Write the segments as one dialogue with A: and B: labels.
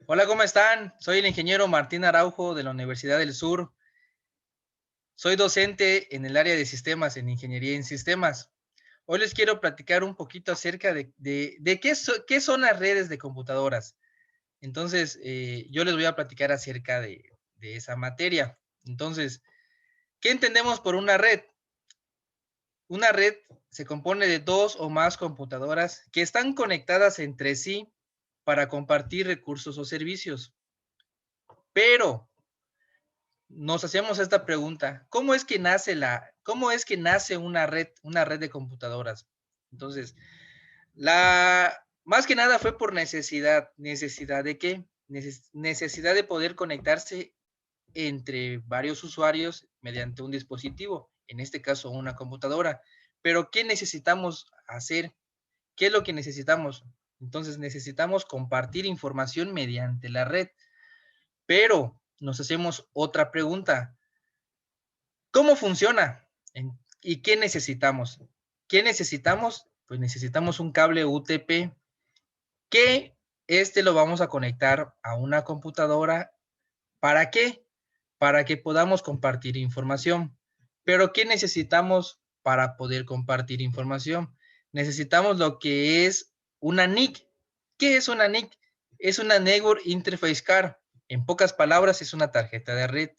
A: Hola, ¿cómo están? Soy el ingeniero Martín Araujo de la Universidad del Sur. Soy docente en el área de sistemas, en ingeniería en sistemas. Hoy les quiero platicar un poquito acerca de qué son las redes de computadoras. Entonces, yo les voy a platicar acerca de esa materia. Entonces, ¿qué entendemos por una red? Una red se compone de dos o más computadoras que están conectadas entre sí para compartir recursos o servicios. Pero nos hacemos esta pregunta: cómo es que nace una red de computadoras? Entonces, más que nada fue por necesidad. ¿Necesidad de qué? Necesidad de poder conectarse entre varios usuarios mediante un dispositivo, en este caso una computadora. Pero ¿qué necesitamos hacer? ¿Qué es lo que necesitamos? Entonces necesitamos compartir información mediante la red, pero nos hacemos otra pregunta: ¿cómo funciona? ¿Y qué necesitamos? ¿Qué necesitamos? Pues necesitamos un cable UTP que lo vamos a conectar a una computadora. ¿Para qué? Para que podamos compartir información. Pero ¿qué necesitamos para poder compartir información? Necesitamos lo que es una NIC. ¿Qué es una NIC? Es una Network Interface Card. En pocas palabras, es una tarjeta de red.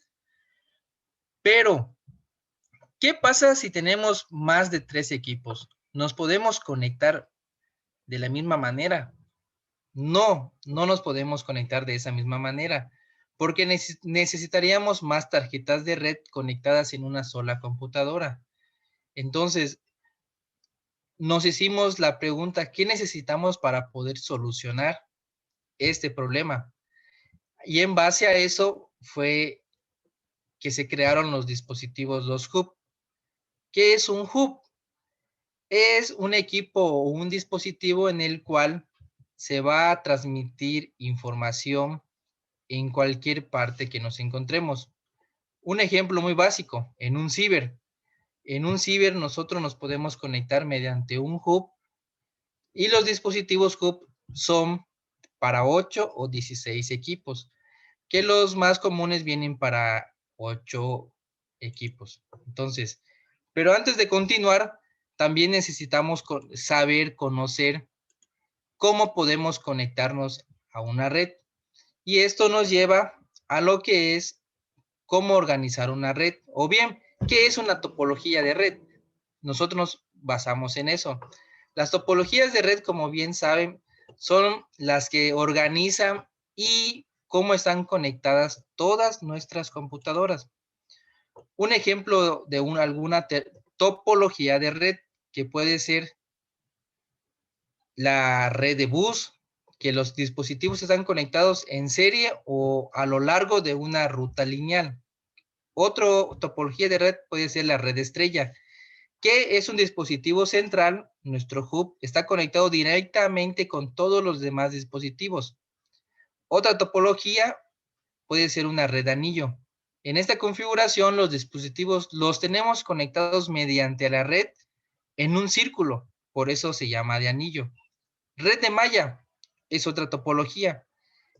A: Pero ¿qué pasa si tenemos más de 3 equipos? ¿Nos podemos conectar de la misma manera? No, no nos podemos conectar de esa misma manera, porque necesitaríamos más tarjetas de red conectadas en una sola computadora. Entonces, nos hicimos la pregunta: ¿qué necesitamos para poder solucionar este problema? Y en base a eso fue que se crearon los dispositivos, los hub. ¿Qué es un hub? Es un equipo o un dispositivo en el cual se va a transmitir información en cualquier parte que nos encontremos. Un ejemplo muy básico: en un ciber. En un ciber nosotros nos podemos conectar mediante un hub, y los dispositivos hub son para 8 o 16 equipos, que los más comunes vienen para 8 equipos. Entonces, pero antes de continuar, también necesitamos saber, conocer cómo podemos conectarnos a una red. Y esto nos lleva a lo que es cómo organizar una red, o bien, ¿qué es una topología de red? Nosotros nos basamos en eso. Las topologías de red, como bien saben, son las que organizan y cómo están conectadas todas nuestras computadoras. Un ejemplo de alguna topología de red que puede ser la red de bus, que los dispositivos están conectados en serie o a lo largo de una ruta lineal. Otra topología de red puede ser la red estrella, que es un dispositivo central. Nuestro hub está conectado directamente con todos los demás dispositivos. Otra topología puede ser una red anillo. En esta configuración, los dispositivos los tenemos conectados mediante la red en un círculo, por eso se llama de anillo. Red de malla es otra topología.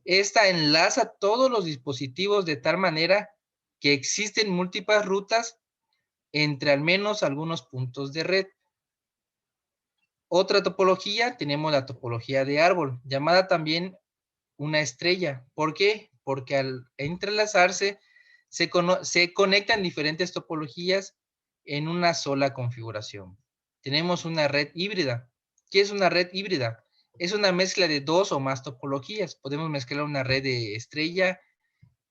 A: Esta enlaza todos los dispositivos de tal manera que existen múltiples rutas entre al menos algunos puntos de red. Otra topología, tenemos la topología de árbol, llamada también una estrella. ¿Por qué? Porque al entrelazarse se conectan diferentes topologías en una sola configuración. Tenemos una red híbrida. ¿Qué es una red híbrida? Es una mezcla de dos o más topologías. Podemos mezclar una red de estrella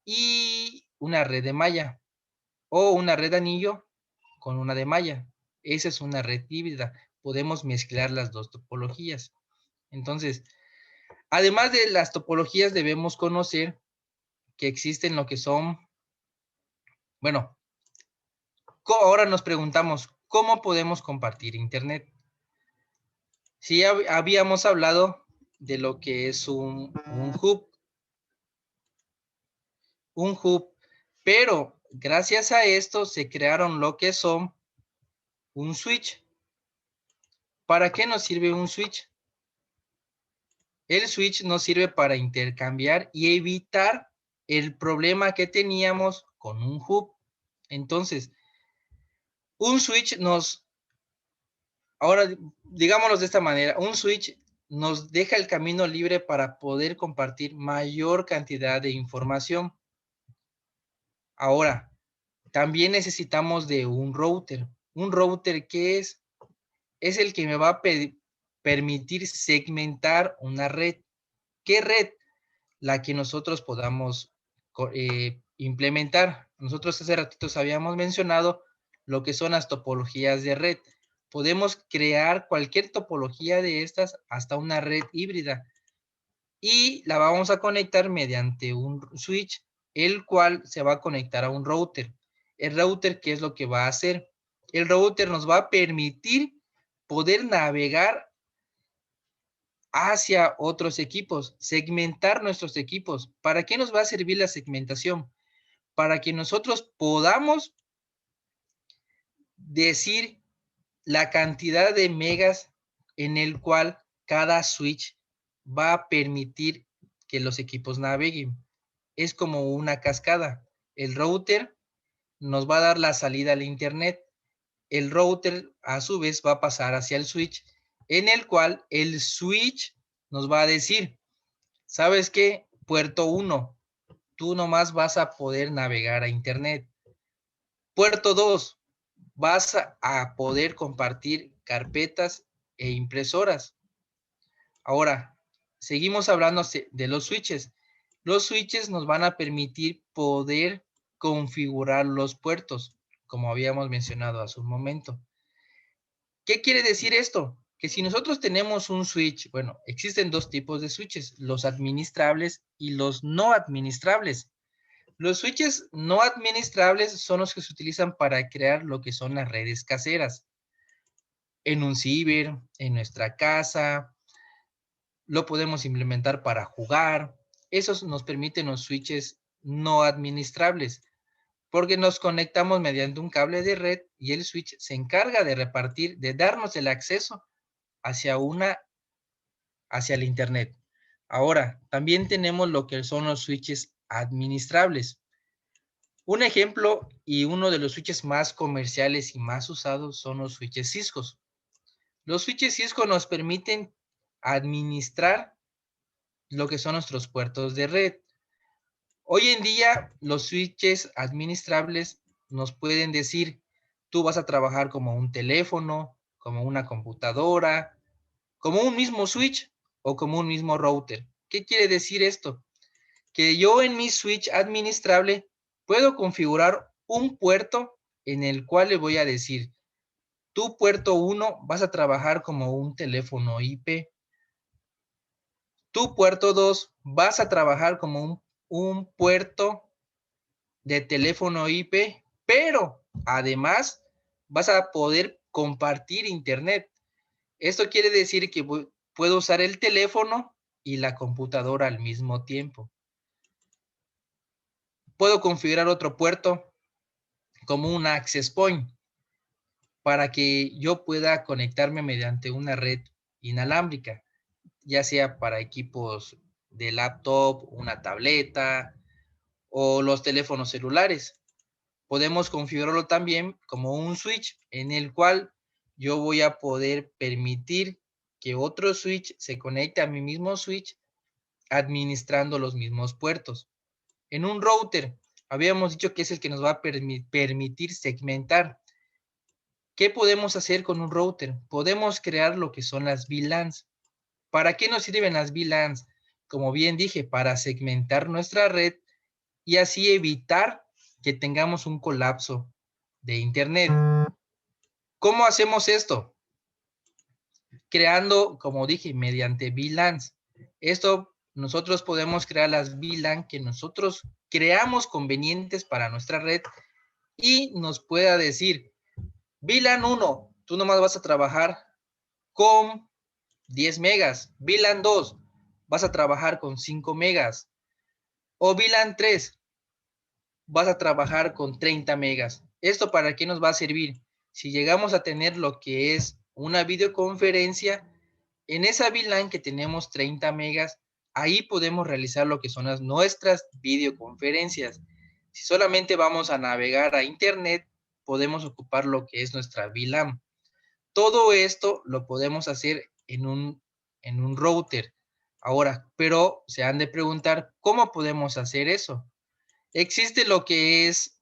A: y una red de malla, o una red anillo con una de malla. Esa es una red híbrida. Podemos mezclar las dos topologías. Entonces, además de las topologías, debemos conocer que existen lo que son, bueno, ahora nos preguntamos, ¿cómo podemos compartir Internet? Si ya habíamos hablado de lo que es un hub, pero gracias a esto se crearon lo que son un switch. ¿Para qué nos sirve un switch? El switch nos sirve para intercambiar y evitar el problema que teníamos con un hub. Entonces, un switch ahora digámoslo de esta manera, un switch nos deja el camino libre para poder compartir mayor cantidad de información. Ahora, también necesitamos de un router. ¿Un router qué es? Es el que me va a permitir segmentar una red. ¿Qué red? La que nosotros podamos implementar. Nosotros hace ratitos habíamos mencionado lo que son las topologías de red. Podemos crear cualquier topología de estas hasta una red híbrida y la vamos a conectar mediante un switch, el cual se va a conectar a un router. El router, ¿qué es lo que va a hacer? El router nos va a permitir poder navegar hacia otros equipos, segmentar nuestros equipos. ¿Para qué nos va a servir la segmentación? Para que nosotros podamos decir la cantidad de megas en el cual cada switch va a permitir que los equipos naveguen. Es como una cascada. El router nos va a dar la salida al internet. El router a su vez va a pasar hacia el switch, en el cual el switch nos va a decir, ¿sabes qué? Puerto 1, tú nomás vas a poder navegar a internet. Puerto 2, vas a poder compartir carpetas e impresoras. Ahora, seguimos hablando de los switches. Los switches nos van a permitir poder configurar los puertos, como habíamos mencionado hace un momento. ¿Qué quiere decir esto? Que si nosotros tenemos un switch, bueno, existen dos tipos de switches, los administrables y los no administrables. Los switches no administrables son los que se utilizan para crear lo que son las redes caseras. En un ciber, en nuestra casa, lo podemos implementar para jugar. Esos nos permiten los switches no administrables, porque nos conectamos mediante un cable de red y el switch se encarga de repartir, de darnos el acceso hacia el internet. Ahora, también tenemos lo que son los switches administrables. Un ejemplo y uno de los switches más comerciales y más usados son los switches Cisco. Los switches Cisco nos permiten administrar lo que son nuestros puertos de red. Hoy en día, los switches administrables nos pueden decir, tú vas a trabajar como un teléfono, como una computadora, como un mismo switch o como un mismo router. ¿Qué quiere decir esto? Que yo en mi switch administrable puedo configurar un puerto en el cual le voy a decir, tu puerto 1 vas a trabajar como un teléfono IP, tu puerto 2 vas a trabajar como un puerto de teléfono IP, pero además vas a poder compartir internet. Esto quiere decir que puedo usar el teléfono y la computadora al mismo tiempo. Puedo configurar otro puerto como un access point para que yo pueda conectarme mediante una red inalámbrica, ya sea para equipos de laptop, una tableta o los teléfonos celulares. Podemos configurarlo también como un switch en el cual yo voy a poder permitir que otro switch se conecte a mi mismo switch administrando los mismos puertos. En un router, habíamos dicho que es el que nos va a permitir segmentar. ¿Qué podemos hacer con un router? Podemos crear lo que son las VLANs. ¿Para qué nos sirven las VLANs? Como bien dije, para segmentar nuestra red y así evitar que tengamos un colapso de internet. ¿Cómo hacemos esto? Creando, como dije, mediante VLANs. Esto nosotros podemos crear las VLAN que nosotros creamos convenientes para nuestra red y nos pueda decir, VLAN 1, tú nomás vas a trabajar con 10 megas. VLAN 2, vas a trabajar con 5 megas. O VLAN 3, vas a trabajar con 30 megas. ¿Esto para qué nos va a servir? Si llegamos a tener lo que es una videoconferencia, En esa VLAN que tenemos 30 megas, ahí podemos realizar lo que son nuestras videoconferencias. Si solamente vamos a navegar a internet, podemos ocupar lo que es nuestra VLAN. Todo esto lo podemos hacer en un router. Ahora, pero se han de preguntar, ¿cómo podemos hacer eso? Existe lo que es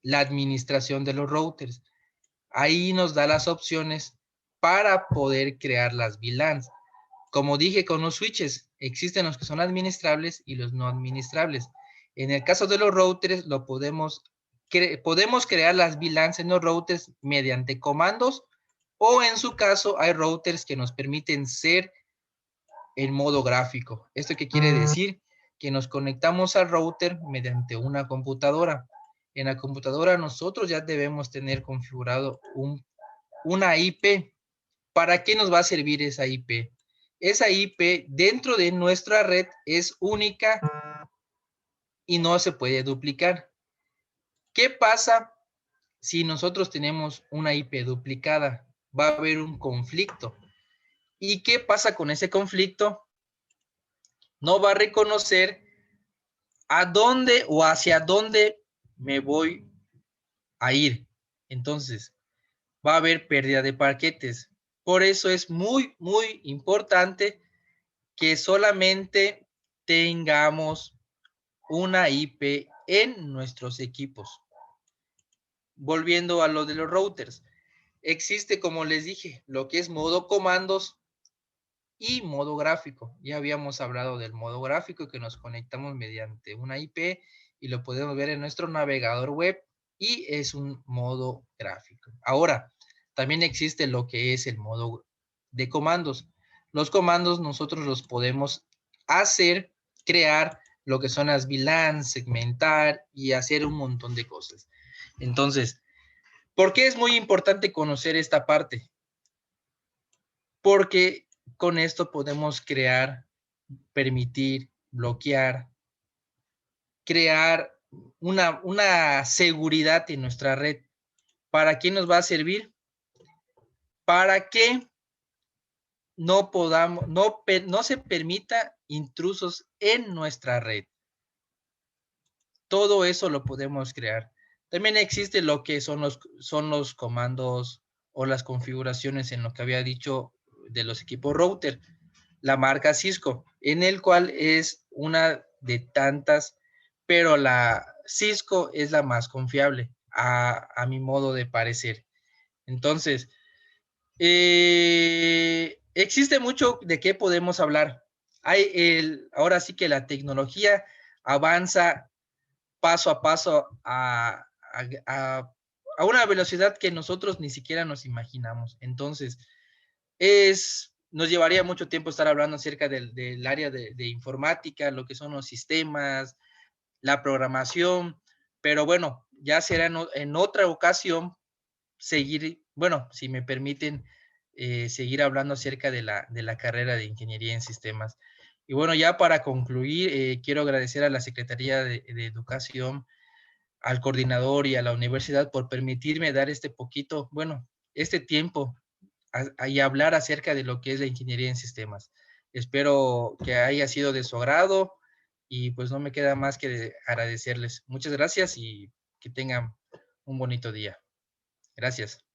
A: la administración de los routers. Ahí nos da las opciones para poder crear las VLANs. Como dije con los switches, existen los que son administrables y los no administrables. En el caso de los routers, podemos crear las VLANs en los routers mediante comandos, o en su caso hay routers que nos permiten ser en modo gráfico. ¿Esto qué quiere decir? Que nos conectamos al router mediante una computadora. En la computadora nosotros ya debemos tener configurado una IP. ¿Para qué nos va a servir esa IP? Esa IP dentro de nuestra red es única y no se puede duplicar. ¿Qué pasa si nosotros tenemos una IP duplicada? Va a haber un conflicto. ¿Y qué pasa con ese conflicto? No va a reconocer a dónde o hacia dónde me voy a ir. Entonces, va a haber pérdida de paquetes. Por eso es muy, muy importante que solamente tengamos una IP en nuestros equipos. Volviendo a lo de los routers, existe, como les dije, lo que es modo comandos y modo gráfico. Ya habíamos hablado del modo gráfico, que nos conectamos mediante una IP y lo podemos ver en nuestro navegador web, y es un modo gráfico. Ahora, también existe lo que es el modo de comandos. Los comandos nosotros los podemos hacer, crear lo que son las VLANs, segmentar y hacer un montón de cosas. Entonces, ¿por qué es muy importante conocer esta parte? Porque con esto podemos crear, permitir, bloquear, crear una seguridad en nuestra red. ¿Para qué nos va a servir? Para que no se permita intrusos en nuestra red. Todo eso lo podemos crear. También existe lo que son los comandos o las configuraciones en lo que había dicho de los equipos router, la marca Cisco, en el cual es una de tantas, pero la Cisco es la más confiable a mi modo de parecer. Entonces, existe mucho de qué podemos hablar. Ahora sí que la tecnología avanza paso a paso a una velocidad que nosotros ni siquiera nos imaginamos. Entonces, nos llevaría mucho tiempo estar hablando acerca del área de informática, lo que son los sistemas, la programación, pero bueno, ya será en otra ocasión seguir, bueno, si me permiten, seguir hablando acerca de la carrera de Ingeniería en Sistemas. Y bueno, ya para concluir, quiero agradecer a la Secretaría de Educación, al coordinador y a la universidad por permitirme dar este tiempo y hablar acerca de lo que es la ingeniería en sistemas. Espero que haya sido de su agrado, y pues no me queda más que agradecerles. Muchas gracias y que tengan un bonito día. Gracias.